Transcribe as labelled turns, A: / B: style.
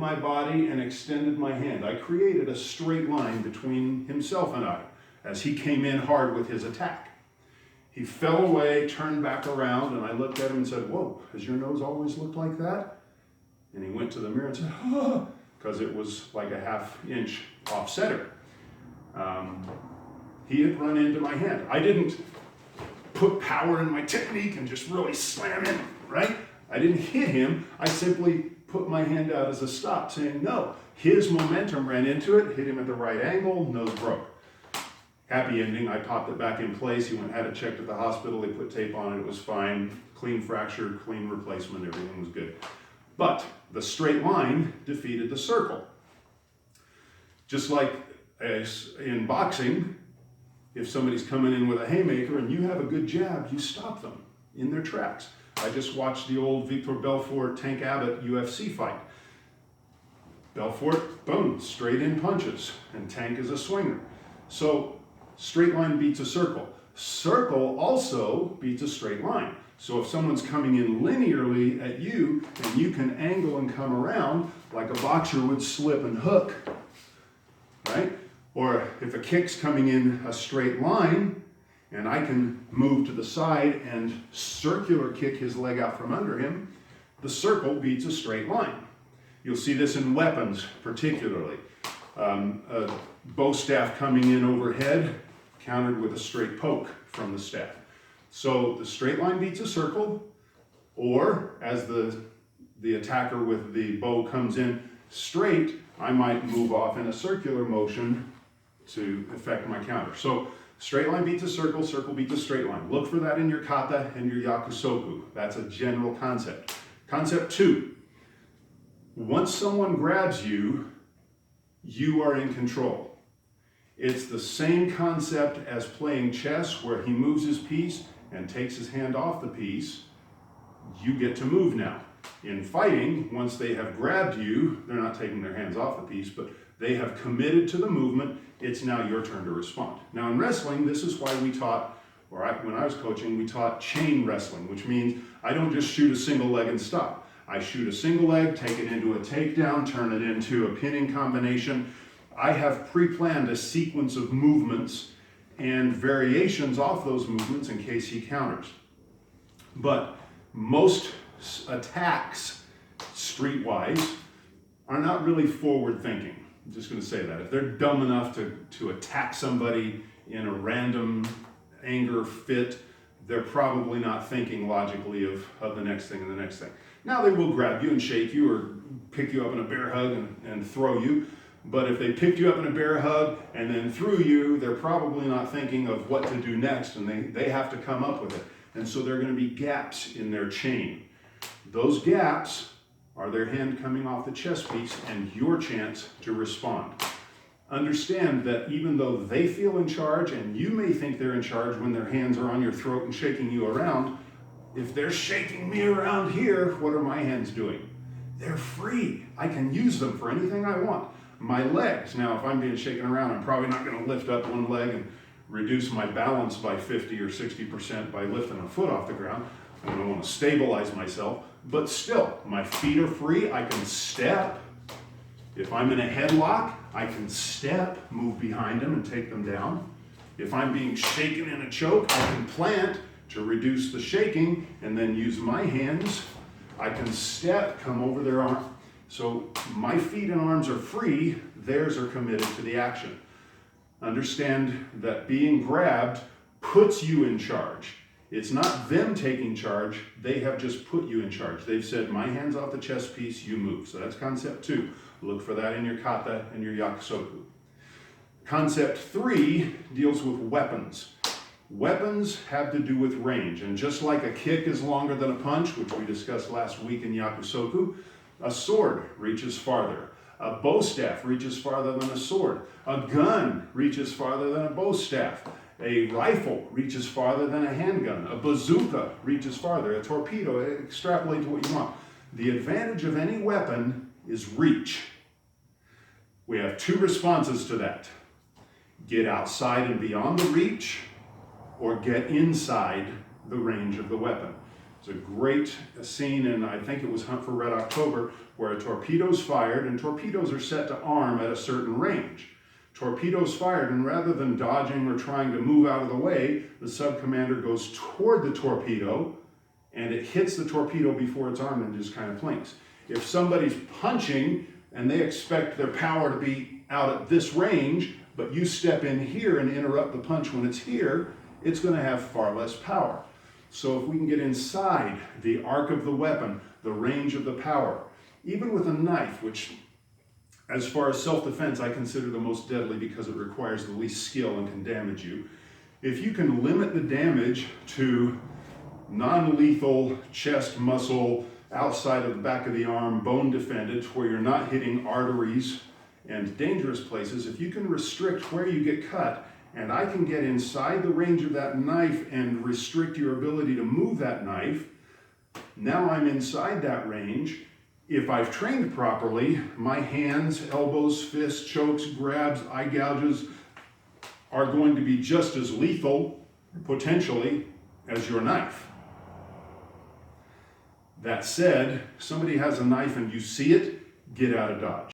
A: my body and extended my hand. I created a straight line between himself and I as he came in hard with his attack. He fell away, turned back around, and I looked at him and said, "Whoa, has your nose always looked like that?" And he went to the mirror and said, "Oh," because it was like a half-inch off center. He had run into my hand. I didn't put power in my technique and just really slam in, right? I didn't hit him. I simply put my hand out as a stop, saying no. His momentum ran into it, hit him at the right angle, nose broke. Happy ending, I popped it back in place. He went, had it checked at the hospital, they put tape on it, it was fine. Clean fracture, clean replacement, everything was good. But the straight line defeated the circle. Just like in boxing, if somebody's coming in with a haymaker and you have a good jab, you stop them in their tracks. I just watched the old Victor Belfort, Tank Abbott UFC fight. Belfort, boom, straight in punches, and Tank is a swinger. So straight line beats a circle. Circle also beats a straight line. So if someone's coming in linearly at you, and you can angle and come around like a boxer would slip and hook, right? Or if a kick's coming in a straight line, and I can move to the side and circular kick his leg out from under him, the circle beats a straight line. You'll see this in weapons particularly. A bow staff coming in overhead, countered with a straight poke from the staff. So the straight line beats a circle, or as the attacker with the bow comes in straight, I might move off in a circular motion to effect my counter. So straight line beats a circle, circle beats a straight line. Look for that in your kata and your yakusoku. That's a general concept. Concept 2, once someone grabs you, you are in control. It's the same concept as playing chess, where he moves his piece and takes his hand off the piece. You get to move now. In fighting, once they have grabbed you, they're not taking their hands off the piece, but they have committed to the movement. It's now your turn to respond. Now in wrestling, this is why we taught, when I was coaching, we taught chain wrestling, which means I don't just shoot a single leg and stop. I shoot a single leg, take it into a takedown, turn it into a pinning combination. I have pre-planned a sequence of movements and variations off those movements in case he counters. But most attacks, streetwise, are not really forward thinking. I'm just going to say that. If they're dumb enough to attack somebody in a random anger fit, they're probably not thinking logically of the next thing and the next thing. Now they will grab you and shake you or pick you up in a bear hug and throw you. But if they picked you up in a bear hug and then threw you, they're probably not thinking of what to do next, and they have to come up with it. And so there are going to be gaps in their chain. Those gaps are their hand coming off the chess piece and your chance to respond. Understand that even though they feel in charge, and you may think they're in charge when their hands are on your throat and shaking you around, if they're shaking me around here, what are my hands doing? They're free. I can use them for anything I want. My legs, now if I'm being shaken around, I'm probably not going to lift up one leg and reduce my balance by 50 or 60% by lifting a foot off the ground. I don't want to stabilize myself, but still, my feet are free. I can step. If I'm in a headlock, I can step, move behind them and take them down. If I'm being shaken in a choke, I can plant to reduce the shaking and then use my hands. I can step, come over their arm. So my feet and arms are free, theirs are committed to the action. Understand that being grabbed puts you in charge. It's not them taking charge, they have just put you in charge. They've said, my hand's off the chess piece, you move. So that's concept 2. Look for that in your kata and your yakusoku. Concept 3 deals with weapons. Weapons have to do with range, and just like a kick is longer than a punch, which we discussed last week in yakusoku, a sword reaches farther. A bow staff reaches farther than a sword. A gun reaches farther than a bow staff. A rifle reaches farther than a handgun. A bazooka reaches farther. A torpedo, extrapolate to what you want. The advantage of any weapon is reach. We have 2 responses to that. Get outside and beyond the reach, or get inside the range of the weapon. It's a great scene, and I think it was Hunt for Red October, where a torpedo's fired, and torpedoes are set to arm at a certain range. Torpedoes fired, and rather than dodging or trying to move out of the way, the sub-commander goes toward the torpedo, and it hits the torpedo before it's armed and just kind of plinks. If somebody's punching, and they expect their power to be out at this range, but you step in here and interrupt the punch when it's here, it's going to have far less power. So if we can get inside the arc of the weapon, the range of the power, even with a knife, which as far as self-defense I consider the most deadly because it requires the least skill and can damage you, if you can limit the damage to non-lethal chest muscle, outside of the back of the arm, bone defended, where you're not hitting arteries and dangerous places, if you can restrict where you get cut, and I can get inside the range of that knife and restrict your ability to move that knife, now I'm inside that range. If I've trained properly, my hands, elbows, fists, chokes, grabs, eye gouges are going to be just as lethal, potentially, as your knife. That said, somebody has a knife and you see it, get out of Dodge.